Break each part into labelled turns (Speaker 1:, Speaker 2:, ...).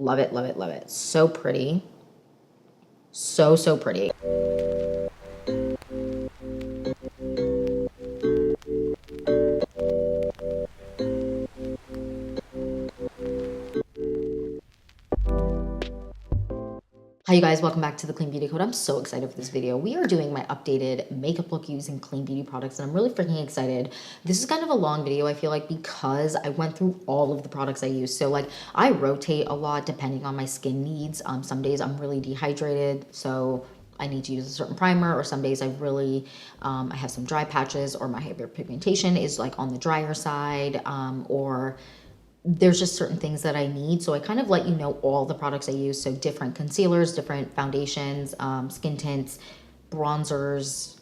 Speaker 1: Love it, love it, love it. So pretty. So, so pretty. Hi you guys, welcome back to the Clean Beauty Code. I'm so excited for this video. We are doing my updated makeup look using clean beauty products and I'm really freaking excited. This is kind of a long video, I feel like, because I went through all of the products I use. So like I rotate a lot depending on my skin needs. Some days I'm really dehydrated, so I need to use a certain primer, or some days I really, I have some dry patches, or my hyperpigmentation is like on the drier side, or there's just certain things that I need. So I kind of let you know all the products I use. So different concealers, different foundations, skin tints, bronzers,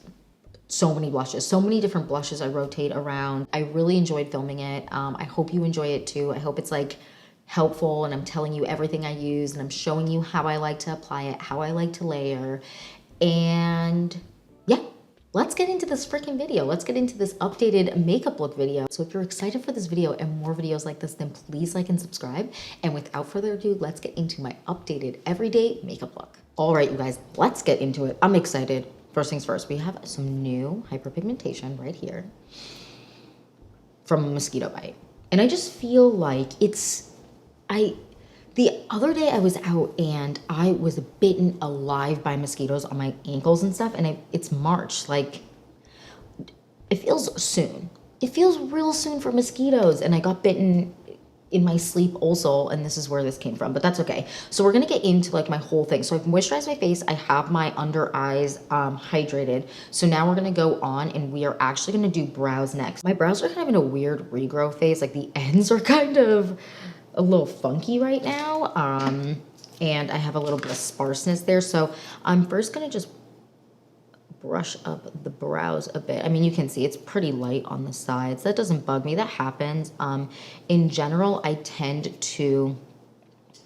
Speaker 1: so many blushes, so many different blushes I rotate around. I really enjoyed filming it. I hope you enjoy it too. I hope it's like helpful and I'm telling you everything I use and I'm showing you how I like to apply it, how I like to layer. And yeah, let's get into this freaking video. Let's get into this updated makeup look video. So if you're excited for this video and more videos like this, then please like and subscribe. And without further ado, let's get into my updated everyday makeup look. All right, you guys, let's get into it. I'm excited. First things first, we have some new hyperpigmentation right here from a mosquito bite. And I just feel like the other day I was out and I was bitten alive by mosquitoes on my ankles and stuff, and it's March. Like, it feels soon. It feels real soon for mosquitoes, and I got bitten in my sleep also, and this is where this came from, but that's okay. So we're gonna get into like my whole thing. So I've moisturized my face. I have my under eyes hydrated. So now we're gonna go on and we are actually gonna do brows next. My brows are kind of in a weird regrow phase. Like the ends are kind of a little funky right now, and I have a little bit of sparseness there. So I'm first gonna just brush up the brows a bit. I mean, you can see it's pretty light on the sides. That doesn't bug me. That happens. In general, I tend to,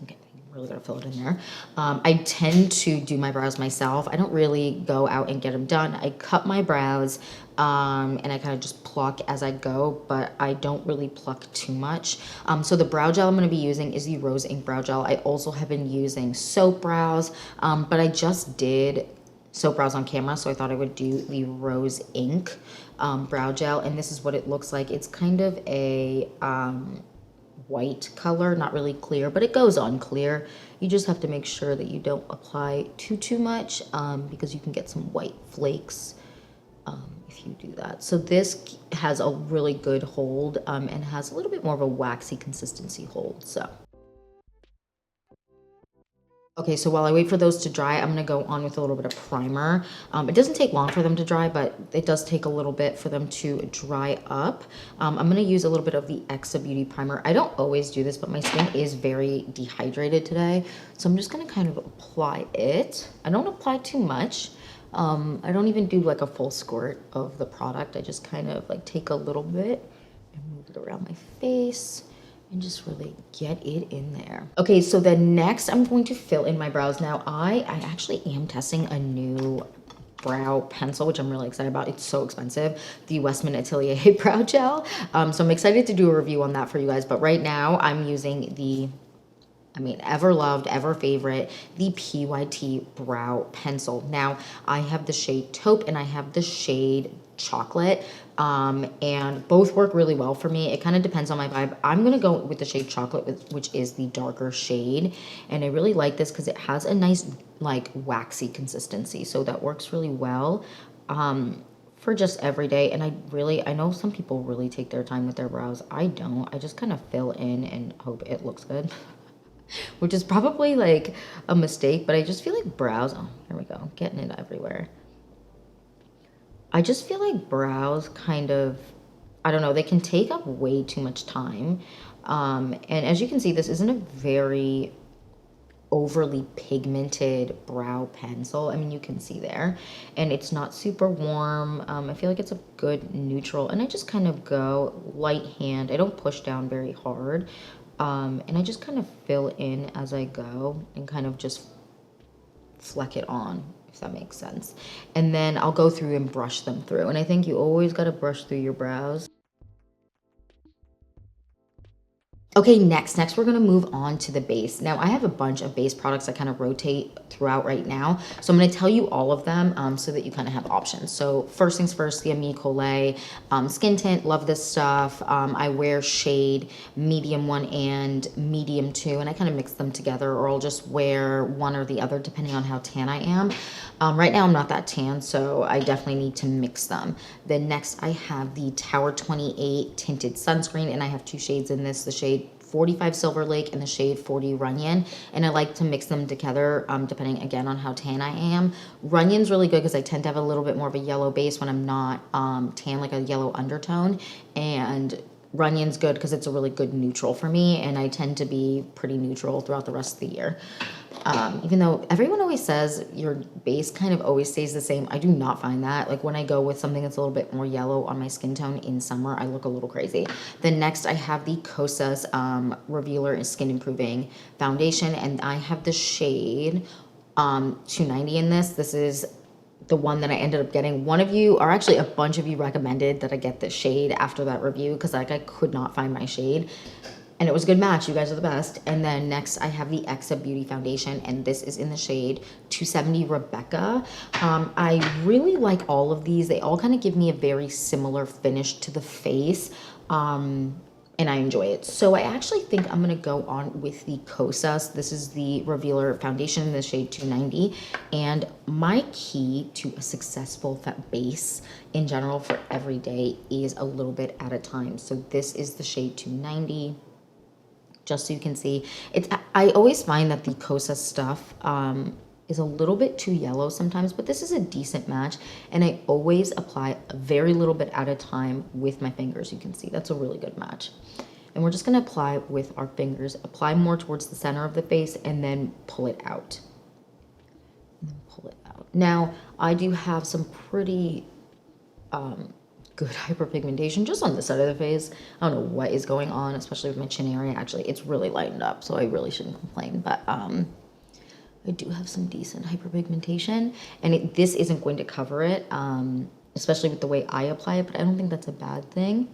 Speaker 1: okay, really gotta fill it in there. I tend to do my brows myself. I don't really go out and get them done. I cut my brows, and I kind of just pluck as I go, but I don't really pluck too much. So the brow gel I'm going to be using is the Rose Ink Brow Gel. I also have been using soap brows, but I just did soap brows on camera, so I thought I would do the Rose Ink Brow Gel, and this is what it looks like. It's kind of a white color, not really clear, but it goes on clear. You just have to make sure that you don't apply too much, because you can get some white flakes if you do that. So this has a really good hold, and has a little bit more of a waxy consistency hold. So okay, so while I wait for those to dry, I'm gonna go on with a little bit of primer. It doesn't take long for them to dry, but it does take a little bit for them to dry up. I'm gonna use a little bit of the Exa Beauty primer. I don't always do this, but my skin is very dehydrated today. So I'm just gonna kind of apply it. I don't apply too much. I don't even do like a full squirt of the product. I just kind of like take a little bit and move it around my face and just really get it in there. Okay, so then next I'm going to fill in my brows. Now I actually am testing a new brow pencil, which I'm really excited about. It's so expensive, the Westman Atelier Brow Gel. So I'm excited to do a review on that for you guys. But right now I'm using the, I mean, ever loved, ever favorite, the PYT Brow Pencil. Now, I have the shade Taupe and I have the shade Chocolate, and both work really well for me. It kind of depends on my vibe. I'm going to go with the shade Chocolate, which is the darker shade, and I really like this because it has a nice, like, waxy consistency, so that works really well for just every day. And I know some people really take their time with their brows. I don't. I just kind of fill in and hope it looks good. Which is probably like a mistake, but I just feel like brows, oh, here we go, getting it everywhere. I just feel like brows kind of, I don't know, they can take up way too much time. And as you can see, this isn't a very overly pigmented brow pencil. I mean, you can see there, and it's not super warm. I feel like it's a good neutral, and I just kind of go light hand. I don't push down very hard. And I just kind of fill in as I go and kind of just fleck it on, if that makes sense. And then I'll go through and brush them through. And I think you always got to brush through your brows. Okay, next we're gonna move on to the base. Now I have a bunch of base products I kind of rotate throughout right now. So I'm gonna tell you all of them so that you kind of have options. So first things first, the Ami Collet skin tint, love this stuff. I wear shade medium 1 and medium 2, and I kind of mix them together, or I'll just wear one or the other depending on how tan I am. Right now I'm not that tan, so I definitely need to mix them. Then next I have the Tower 28 tinted sunscreen, and I have 2 shades in this, the shade 45 Silver Lake and the shade 40 Runyon, and I like to mix them together depending again on how tan I am. Runyon's really good because I tend to have a little bit more of a yellow base when I'm not tan, like a yellow undertone, and Runyon's good because it's a really good neutral for me, and I tend to be pretty neutral throughout the rest of the year. Even though everyone always says your base kind of always stays the same, I do not find that. Like when I go with something that's a little bit more yellow on my skin tone in summer, I look a little crazy. Then next I have the Kosas Revealer and Skin Improving Foundation, and I have the shade 290 in this. This is the one that I ended up getting. One of you, or actually a bunch of you, recommended that I get this shade after that review because like I could not find my shade. And it was a good match. You guys are the best. And then next I have the Exa Beauty Foundation, and this is in the shade 270 Rebecca. I really like all of these. They all kind of give me a very similar finish to the face. And I enjoy it. So I actually think I'm gonna go on with the Kosas. This is the Revealer Foundation in the shade 290. And my key to a successful base in general for every day is a little bit at a time. So this is the shade 290. Just so you can see, I always find that the Kosas stuff is a little bit too yellow sometimes, but this is a decent match, and I always apply a very little bit at a time with my fingers. You can see that's a really good match. And we're just gonna apply with our fingers, apply more towards the center of the face, and then pull it out. And then pull it out. Now, I do have some pretty good hyperpigmentation just on this side of the face. I don't know what is going on, especially with my chin area. Actually, it's really lightened up, so I really shouldn't complain, but I do have some decent hyperpigmentation, and this isn't going to cover it, especially with the way I apply it, but I don't think that's a bad thing.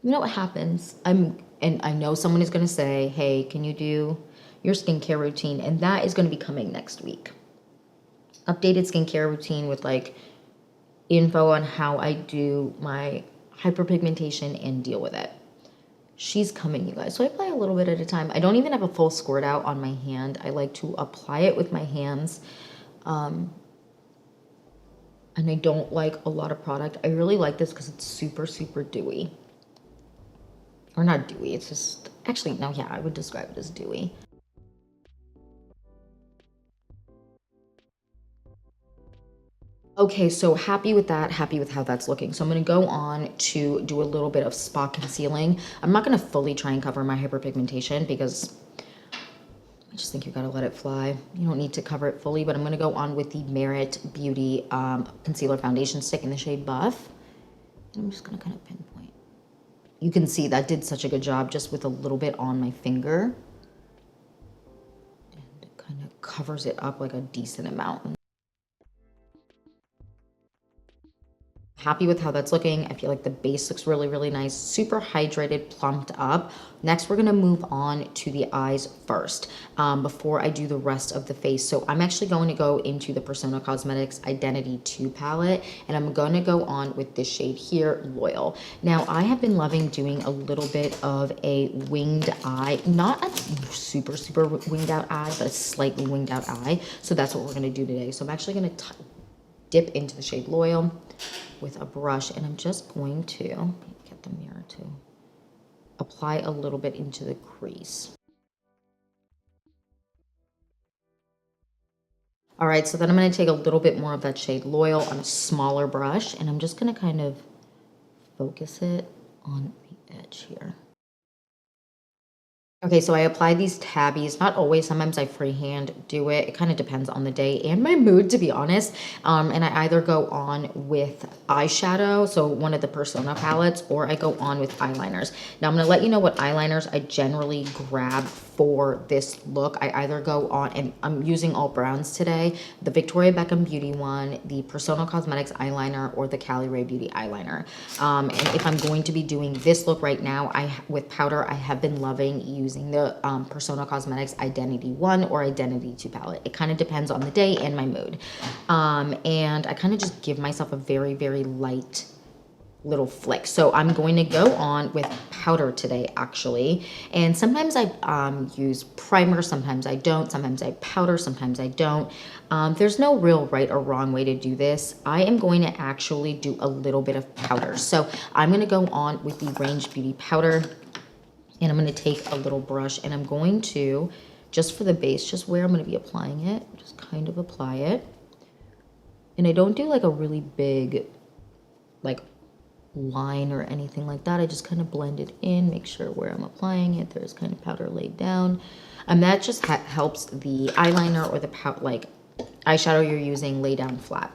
Speaker 1: You know what happens? And I know someone is going to say, hey, can you do your skincare routine? And that is going to be coming next week. Updated skincare routine with like info on how I do my hyperpigmentation and deal with it. She's coming, you guys. So I apply a little bit at a time. I don't even have a full squirt out on my hand. I like to apply it with my hands. And I don't like a lot of product. I really like this because it's super, super dewy. Or not dewy, it's just, actually, no, yeah, I would describe it as dewy. Okay, so happy with that, happy with how that's looking. So I'm gonna go on to do a little bit of spot concealing. I'm not gonna fully try and cover my hyperpigmentation because I just think you gotta let it fly. You don't need to cover it fully, but I'm gonna go on with the Merit Beauty Concealer Foundation Stick in the shade Buff. And I'm just gonna kind of pinpoint. You can see that did such a good job just with a little bit on my finger. And it kind of covers it up like a decent amount. Happy with how that's looking. I feel like the base looks really, really nice. Super hydrated, plumped up. Next, we're gonna move on to the eyes first before I do the rest of the face. So I'm actually going to go into the Persona Cosmetics Identity 2 palette, and I'm gonna go on with this shade here, Loyal. Now, I have been loving doing a little bit of a winged eye, not a super, super winged out eye, but a slightly winged out eye. So that's what we're gonna do today. So I'm actually gonna dip into the shade Loyal with a brush, and I'm just going to get the mirror to apply a little bit into the crease. All right, so then I'm going to take a little bit more of that shade Loyal on a smaller brush, and I'm just going to kind of focus it on the edge here. Okay, so I apply these tabbies, not always, sometimes I freehand do it. It kind of depends on the day and my mood, to be honest. And I either go on with eyeshadow, so one of the Persona palettes, or I go on with eyeliners. Now I'm gonna let you know what eyeliners I generally grab for this look, I either go on, and I'm using all browns today, the Victoria Beckham Beauty one, the Persona Cosmetics eyeliner, or the Cali Ray Beauty eyeliner. And if I'm going to be doing this look right now, with powder, I have been loving using the Persona Cosmetics Identity 1 or Identity 2 palette. It kind of depends on the day and my mood. And I kind of just give myself a very, very light little flick. So I'm going to go on with powder today, actually. And sometimes I use primer, sometimes I don't, sometimes I powder, sometimes I don't. There's no real right or wrong way to do this. I am going to actually do a little bit of powder. So I'm going to go on with the Range Beauty powder, and I'm going to take a little brush, and I'm going to, just for the base, just where I'm going to be applying it, just kind of apply it. And I don't do like a really big, like, line or anything like that. I just kind of blend it in, make sure where I'm applying it there's kind of powder laid down, and that just helps the eyeliner or the eyeshadow you're using lay down flat,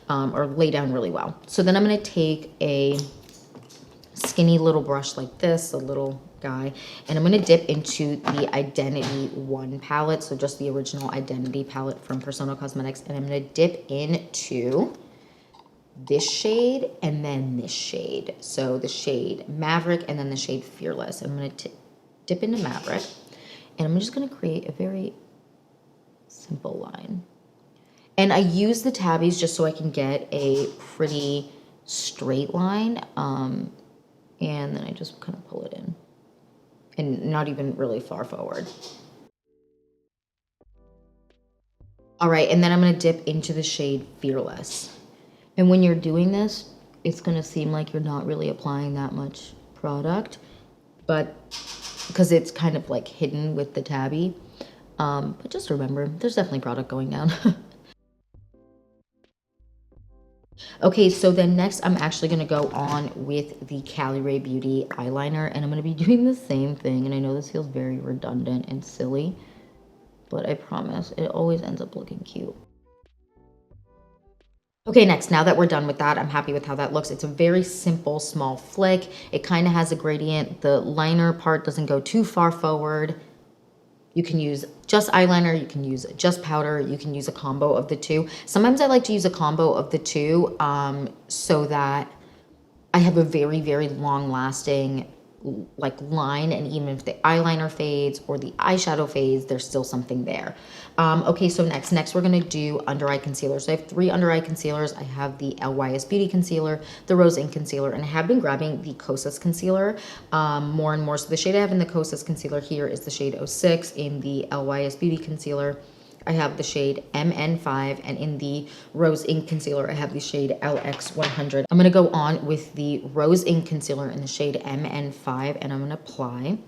Speaker 1: or lay down really well. So then I'm going to take a skinny little brush like this, a little guy, and I'm going to dip into the Identity 1 palette, so just the original Identity palette from Persona Cosmetics, and I'm going to dip into this shade and then this shade. So the shade Maverick and then the shade Fearless. I'm going to dip into Maverick, and I'm just going to create a very simple line. And I use the tabbies just so I can get a pretty straight line. And then I just kind of pull it in, and not even really far forward. All right, and then I'm going to dip into the shade Fearless. And when you're doing this, it's going to seem like you're not really applying that much product, but because it's kind of like hidden with the tabby. But just remember, there's definitely product going down. Okay, so then next I'm actually going to go on with the Cali Ray Beauty eyeliner, and I'm going to be doing the same thing. And I know this feels very redundant and silly, but I promise it always ends up looking cute. Okay, next, now that we're done with that, I'm happy with how that looks. It's a very simple, small flick. It kind of has a gradient. The liner part doesn't go too far forward. You can use just eyeliner, you can use just powder, you can use a combo of the two. Sometimes I like to use a combo of the two so that I have a very, very long-lasting like line, and even if the eyeliner fades or the eyeshadow fades, there's still something there. Okay, so next we're gonna do under eye concealer. So I have 3 under eye concealers. I have the LYS Beauty concealer, the Rose Ink concealer, and I have been grabbing the Kosas concealer more and more. So the shade I have in the Kosas concealer here is the shade 06. In the LYS Beauty concealer, I have the shade MN5, and in the Rose Ink Concealer, I have the shade LX100. I'm going to go on with the Rose Ink Concealer in the shade MN5, and I'm going to apply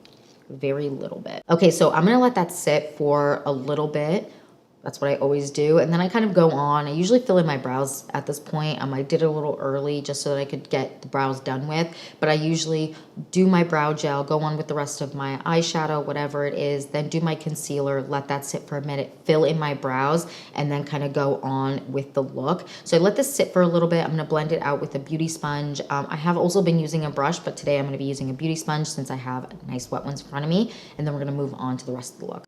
Speaker 1: very little bit. Okay, so I'm going to let that sit for a little bit. That's what I always do. And then I kind of go on. I usually fill in my brows at this point. I did it a little early just so that I could get the brows done with. But I usually do my brow gel, go on with the rest of my eyeshadow, whatever it is, then do my concealer, let that sit for a minute, fill in my brows, and then kind of go on with the look. So I let this sit for a little bit. I'm going to blend it out with a beauty sponge. I have also been using a brush, but today I'm going to be using a beauty sponge since I have nice wet ones in front of me. And then we're going to move on to the rest of the look.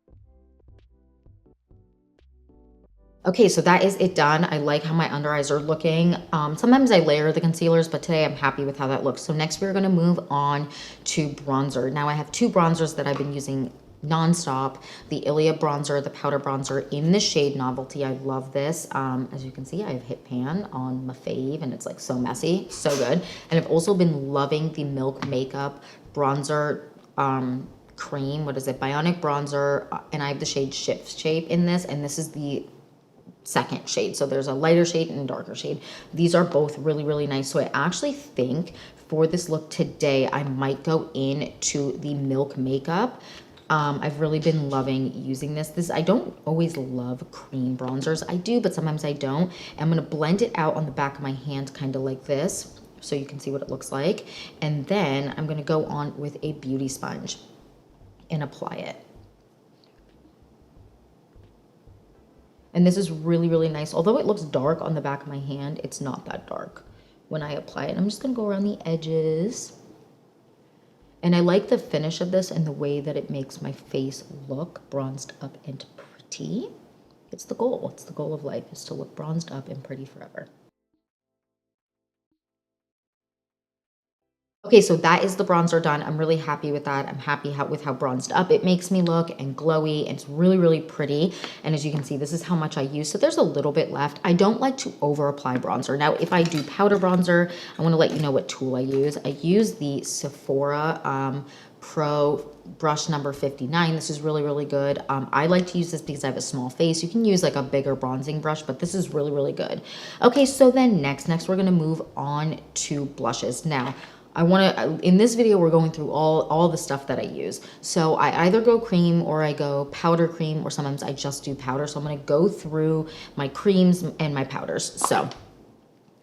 Speaker 1: Okay, so that is it done. I like how my under eyes are looking. Sometimes I layer the concealers, but today I'm happy with how that looks. So next we're gonna move on to bronzer. Now I have 2 bronzers that I've been using nonstop. The Ilia bronzer, the powder bronzer in the shade Novelty. I love this. As you can see, I have Hit Pan on my fave, and it's like so messy, so good. And I've also been loving the Milk Makeup bronzer cream. What is it? Bionic bronzer, and I have the shade Shift Shape in this, and this is the second shade. So there's a lighter shade and a darker shade. These are both really, really nice. So I actually think for this look today, I might go into the Milk Makeup. I've really been loving using this. I don't always love cream bronzers. I do, but sometimes I don't. I'm going to blend it out on the back of my hand, kind of like this, so you can see what it looks like. And then I'm going to go on with a beauty sponge and apply it. And this is really, really nice. Although it looks dark on the back of my hand, it's not that dark when I apply it. I'm just going to go around the edges. And I like the finish of this and the way that it makes my face look bronzed up and pretty. It's the goal. It's the goal of life, is to look bronzed up and pretty forever. Okay, so that is the bronzer done. I'm really happy with that. I'm happy with how bronzed up it makes me look and glowy. And it's really, really pretty. And as you can see, this is how much I use. So there's a little bit left. I don't like to over apply bronzer. Now, if I do powder bronzer, I want to let you know what tool I use. I use the Sephora Pro brush number 59. This is really, really good. I like to use this because I have a small face. You can use like a bigger bronzing brush, but this is really, really good. Okay, so then next we're going to move on to blushes. Now, in this video, we're going through all the stuff that I use. So I either go cream or I go powder cream, or sometimes I just do powder. So I'm going to go through my creams and my powders. So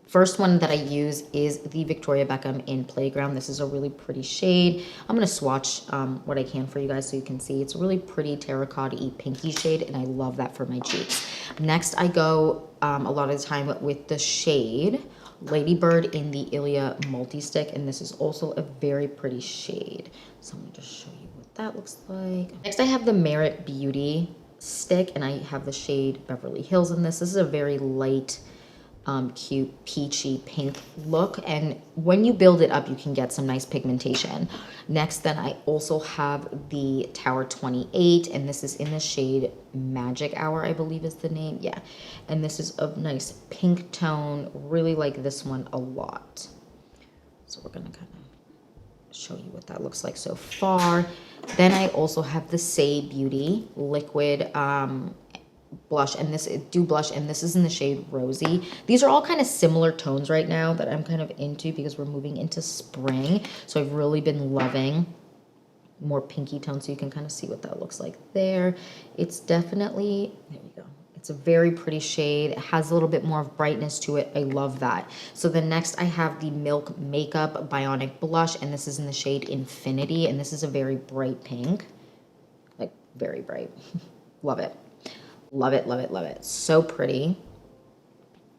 Speaker 1: first one that I use is the Victoria Beckham in Playground. This is a really pretty shade. I'm going to swatch what I can for you guys so you can see. It's a really pretty terracotta-y pinky shade, and I love that for my cheeks. Next, I go a lot of the time with the shade Ladybird in the Ilia Multi-Stick, and this is also a very pretty shade. So I'm going to just show you what that looks like. Next, I have the Merit Beauty stick, and I have the shade Beverly Hills in this. This is a very light, cute, peachy pink look, and when you build it up, you can get some nice pigmentation. Next, then I also have the Tower 28, and this is in the shade Magic Hour, I believe is the name. Yeah, and this is a nice pink tone. Really like this one a lot. So we're gonna kind of show you what that looks like so far. Then I also have the Say Beauty liquid blush, and this is in the shade Rosy. These are all kind of similar tones right now that I'm kind of into because we're moving into spring. So I've really been loving more pinky tones, so you can kind of see what that looks like there. It's definitely, there you go. It's a very pretty shade. It has a little bit more of brightness to it. I love that. So then next I have the Milk Makeup Bionic Blush, and this is in the shade Infinity, and this is a very bright pink, like very bright. Love it. Love it, love it, love it. So pretty.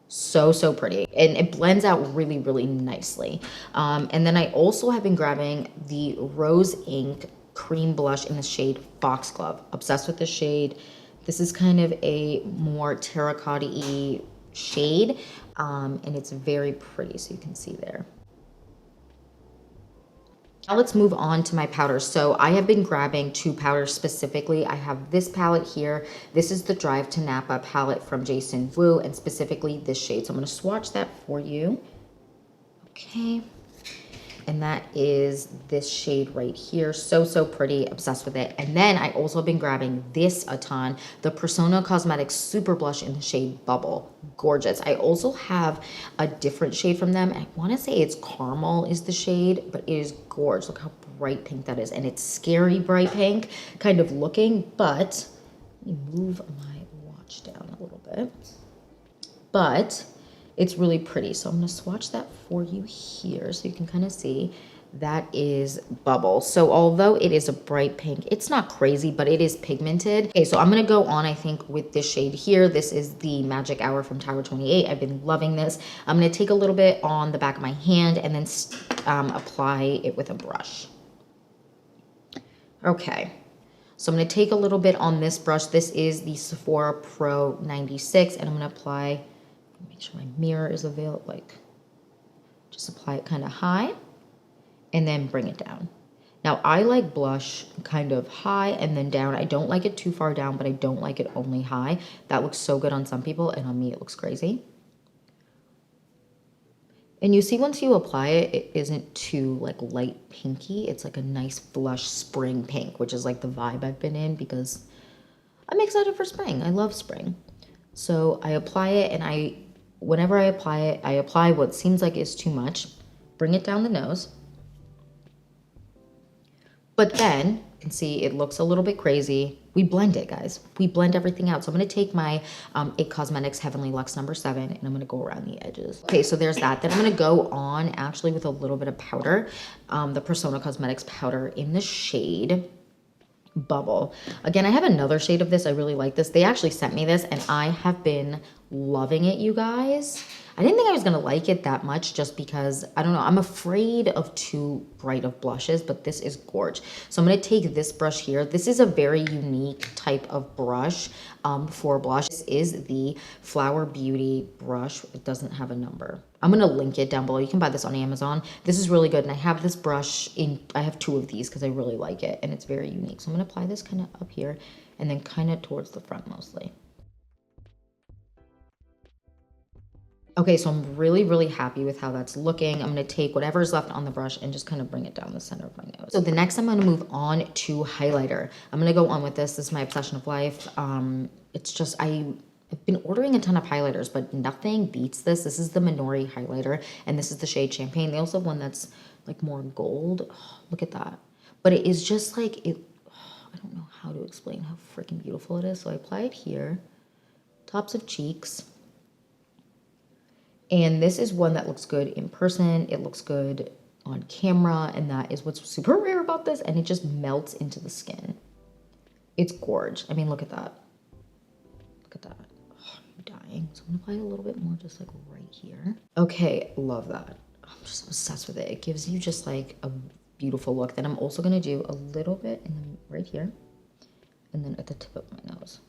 Speaker 1: So pretty. And it blends out really, really nicely. And then I also have been grabbing the Rose Ink Cream Blush in the shade Foxglove. Obsessed with this shade. This is kind of a more terracotta-y shade. And it's very pretty, so you can see there. Now let's move on to my powders. So I have been grabbing two powders specifically. I have this palette here. This is the Drive to Napa palette from Jason Wu, and specifically this shade. So I'm going to swatch that for you. Okay. And that is this shade right here. So pretty. Obsessed with it. And then I also have been grabbing this a ton. The Persona Cosmetics Super Blush in the shade Bubble. Gorgeous. I also have a different shade from them. I want to say it's Caramel is the shade, but it is gorgeous. Look how bright pink that is. And it's scary bright pink kind of looking, but let me move my watch down a little bit. But it's really pretty. So I'm going to swatch that for you here so you can kind of see. That is Bubble. So although it is a bright pink, it's not crazy, but it is pigmented. Okay, so I'm going to go on, I think, with this shade here. This is the Magic Hour from Tower 28. I've been loving this. I'm going to take a little bit on the back of my hand and then apply it with a brush. Okay. So I'm going to take a little bit on this brush. This is the Sephora Pro 96, and I'm going to apply, make sure my mirror is available, like just apply it kind of high and then bring it down. Now I like blush kind of high and then down. I don't like it too far down, but I don't like it only high. That looks so good on some people, and on me it looks crazy. And you see once you apply it, it isn't too like light pinky. It's like a nice blush spring pink, which is like the vibe I've been in because I'm excited for spring. I love spring. So I apply it, and whenever I apply it, I apply what seems like is too much. Bring it down the nose. But then you can see it looks a little bit crazy. We blend it, guys. We blend everything out. So I'm going to take my IT Cosmetics Heavenly Luxe number 7, and I'm going to go around the edges. Okay, so there's that. Then I'm going to go on actually with a little bit of powder, the Persona Cosmetics powder in the shade Bubble. Again, I have another shade of this. I really like this. They actually sent me this and I have been loving it, you guys. I didn't think I was going to like it that much just because, I don't know, I'm afraid of too bright of blushes, but this is gorgeous. So I'm going to take this brush here. This is a very unique type of brush for blush. This is the Flower Beauty brush. It doesn't have a number. I'm going to link it down below. You can buy this on Amazon. This is really good. And I have this brush I have 2 of these because I really like it and it's very unique. So I'm going to apply this kind of up here and then kind of towards the front mostly. Okay, so I'm really, really happy with how that's looking. I'm gonna take whatever's left on the brush and just kind of bring it down the center of my nose. So the next I'm gonna move on to highlighter. I'm gonna go on with this. This is my obsession of life. It's just, I've been ordering a ton of highlighters, but nothing beats this. This is the Minori highlighter, and this is the shade Champagne. They also have one that's like more gold. Oh, look at that. But it is just like, I don't know how to explain how freaking beautiful it is. So I apply it here, tops of cheeks. And this is one that looks good in person. It looks good on camera. And that is what's super rare about this. And it just melts into the skin. It's gorgeous. I mean, look at that. Look at that. Oh, I'm dying. So I'm going to apply a little bit more just like right here. Okay, love that. I'm just obsessed with it. It gives you just like a beautiful look. Then I'm also going to do a little bit right here. And then at the tip of my nose.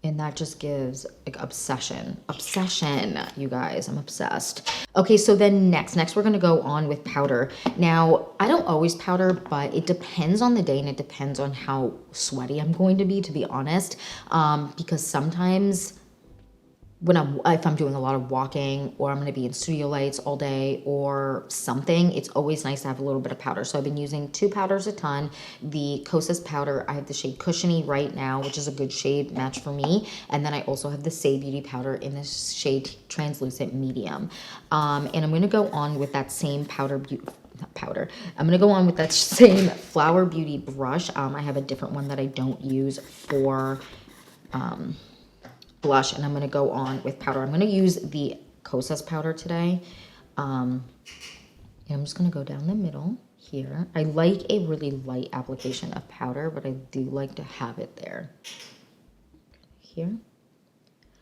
Speaker 1: And that just gives like obsession, you guys, I'm obsessed. Okay, so then next we're gonna go on with powder. Now, I don't always powder, but it depends on the day and it depends on how sweaty I'm going to be honest. Because sometimes if I'm doing a lot of walking or I'm going to be in studio lights all day or something, it's always nice to have a little bit of powder. So I've been using 2 powders a ton. The Kosas powder, I have the shade Cushiony right now, which is a good shade match for me. And then I also have the Say Beauty powder in this shade Translucent Medium. And I'm going to go on with that same I'm going to go on with that same Flower Beauty brush. I have a different one that I don't use for blush, and I'm going to go on with powder. I'm going to use the Kosas powder today. And I'm just going to go down the middle here. I like a really light application of powder, but I do like to have it there. Here. I'm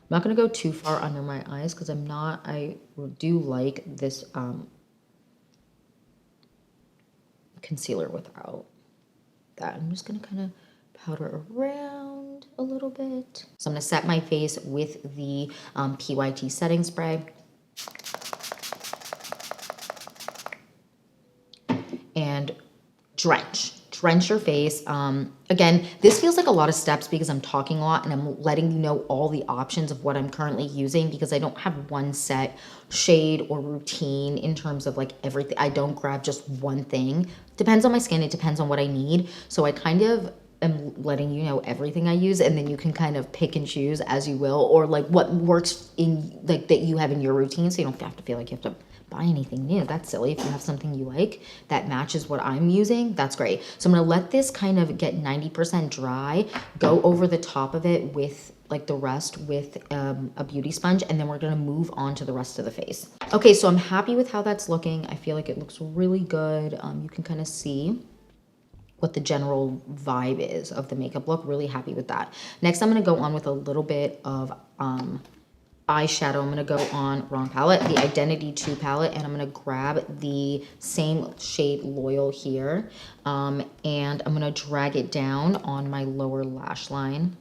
Speaker 1: not going to go too far under my eyes because I do like this concealer without that. I'm just going to kind of powder around a little bit. So I'm going to set my face with the PYT setting spray. And drench your face. Again, this feels like a lot of steps because I'm talking a lot and I'm letting you know all the options of what I'm currently using because I don't have one set shade or routine in terms of like everything. I don't grab just one thing. Depends on my skin. It depends on what I need. So I kind of am letting you know everything I use, and then you can kind of pick and choose as you will, or like what works in like that you have in your routine, so you don't have to feel like you have to buy anything new. That's silly. If you have something you like that matches what I'm using, that's great. So I'm gonna let this kind of get 90% dry, go over the top of it with like the rest with a beauty sponge, and then we're gonna move on to the rest of the face. Okay, so I'm happy with how that's looking. I feel like it looks really good. You can kind of see what the general vibe is of the makeup look. Really happy with that. Next, I'm going to go on with a little bit of eyeshadow. I'm going to go on, wrong palette, the Identity 2 palette, and I'm going to grab the same shade Loyal here, and I'm going to drag it down on my lower lash line.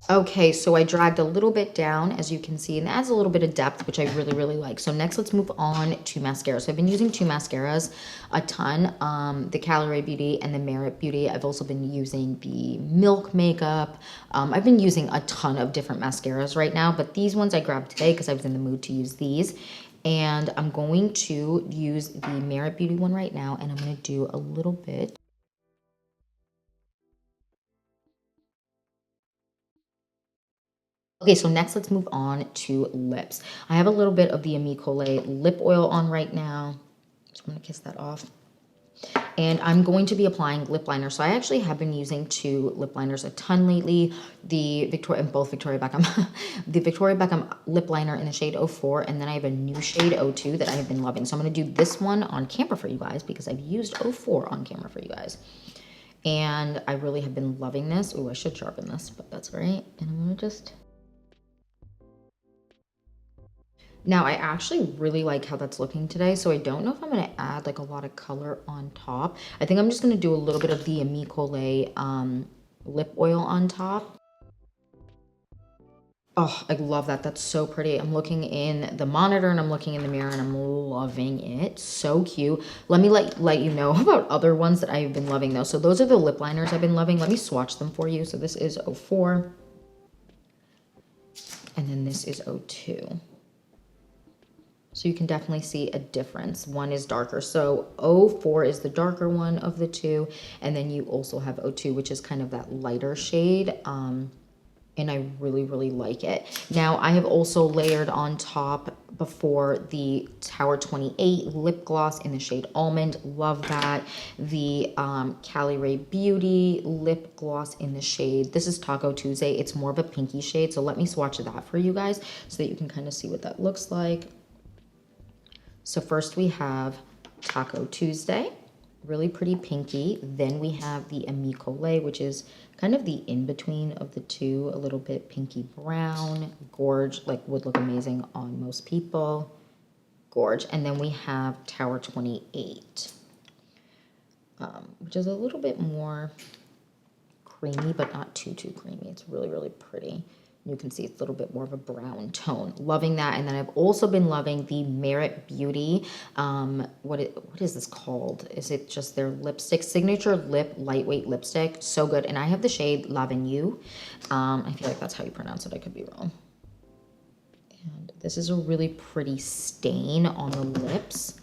Speaker 1: Okay, so I dragged a little bit down, as you can see, and it adds a little bit of depth, which I really, really like. So next, let's move on to mascara. So I've been using 2 mascaras a ton, the Calorie Beauty and the Merit Beauty. I've also been using the Milk Makeup. I've been using a ton of different mascaras right now, but these ones I grabbed today because I was in the mood to use these. And I'm going to use the Merit Beauty one right now, and I'm going to do a little bit. Okay, so next let's move on to lips. I have a little bit of the Amicole lip oil on right now. So I'm gonna kiss that off. And I'm going to be applying lip liner. So I actually have been using 2 lip liners a ton lately. The both Victoria Beckham, the Victoria Beckham lip liner in the shade 04, and then I have a new shade 02 that I have been loving. So I'm going to do this one on camera for you guys because I've used 04 on camera for you guys. And I really have been loving this. Ooh, I should sharpen this, but that's all right. And I'm going to just... Now, I actually really like how that's looking today, so I don't know if I'm going to add like a lot of color on top. I think I'm just going to do a little bit of the Ami Collet lip oil on top. Oh, I love that. That's so pretty. I'm looking in the monitor and I'm looking in the mirror and I'm loving it. So cute. Let me let you know about other ones that I've been loving though. So those are the lip liners I've been loving. Let me swatch them for you. So this is 04 and then this is 02. So you can definitely see a difference. One is darker. So 04 is the darker one of the two. And then you also have 02, which is kind of that lighter shade. And I really, really like it. Now, I have also layered on top before the Tower 28 lip gloss in the shade Almond. Love that. The Cali Ray Beauty lip gloss in the shade. This is Taco Tuesday. It's more of a pinky shade. So let me swatch that for you guys so that you can kind of see what that looks like. So first we have Taco Tuesday, really pretty pinky. Then we have the Ami Collet, which is kind of the in-between of the two, a little bit pinky brown, gorge, like would look amazing on most people, gorge. And then we have Tower 28, which is a little bit more creamy, but not too creamy. It's really, really pretty. You can see it's a little bit more of a brown tone. Loving that. And then I've also been loving the Merit Beauty. What is this called? Is it just their lipstick? Signature Lip Lightweight Lipstick. So good. And I have the shade L'Avenue. I feel like that's how you pronounce it. I could be wrong. And this is a really pretty stain on the lips.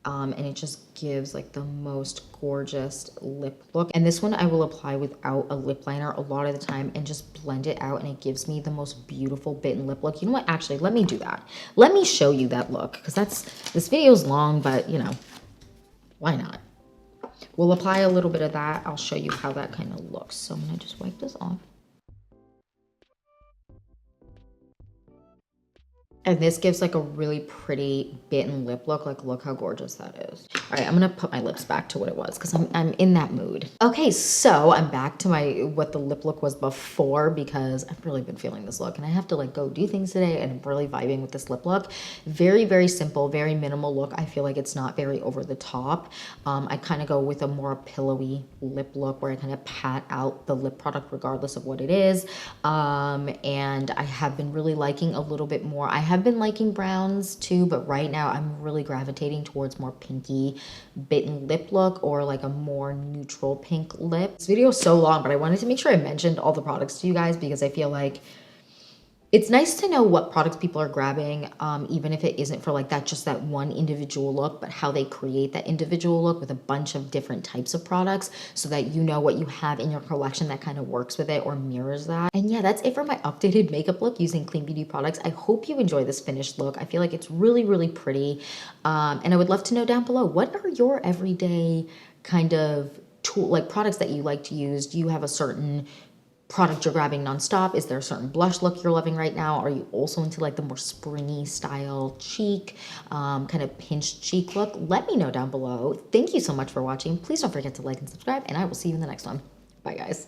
Speaker 1: And it just gives like the most gorgeous lip look. And this one I will apply without a lip liner a lot of the time and just blend it out, and it gives me the most beautiful bitten lip look. You know what? Actually, let me do that. Let me show you that look, because this video is long, but you know, why not? We'll apply a little bit of that. I'll show you how that kind of looks. So I'm gonna just wipe this off. And this gives like a really pretty bitten lip look. Like, look how gorgeous that is. All right, I'm gonna put my lips back to what it was because I'm in that mood. Okay, so I'm back to what the lip look was before, because I've really been feeling this look and I have to like go do things today, and I'm really vibing with this lip look. Very, very simple, very minimal look. I feel like it's not very over the top. I kind of go with a more pillowy lip look where I kind of pat out the lip product regardless of what it is. And I have been really liking a little bit more. I have been liking browns too, but right now I'm really gravitating towards more pinky bitten lip look, or like a more neutral pink lip. This video is so long, but I wanted to make sure I mentioned all the products to you guys because I feel like it's nice to know what products people are grabbing, even if it isn't for like that, just that one individual look, but how they create that individual look with a bunch of different types of products so that you know what you have in your collection that kind of works with it or mirrors that. And yeah, that's it for my updated makeup look using Clean Beauty products. I hope you enjoy this finished look. I feel like it's really, really pretty. And I would love to know down below, what are your everyday kind of tool, like products that you like to use? Do you have a certain product you're grabbing nonstop? Is there a certain blush look you're loving right now? Are you also into like the more springy style cheek, kind of pinched cheek look? Let me know down below. Thank you so much for watching. Please don't forget to like and subscribe, and I will see you in the next one. Bye, guys.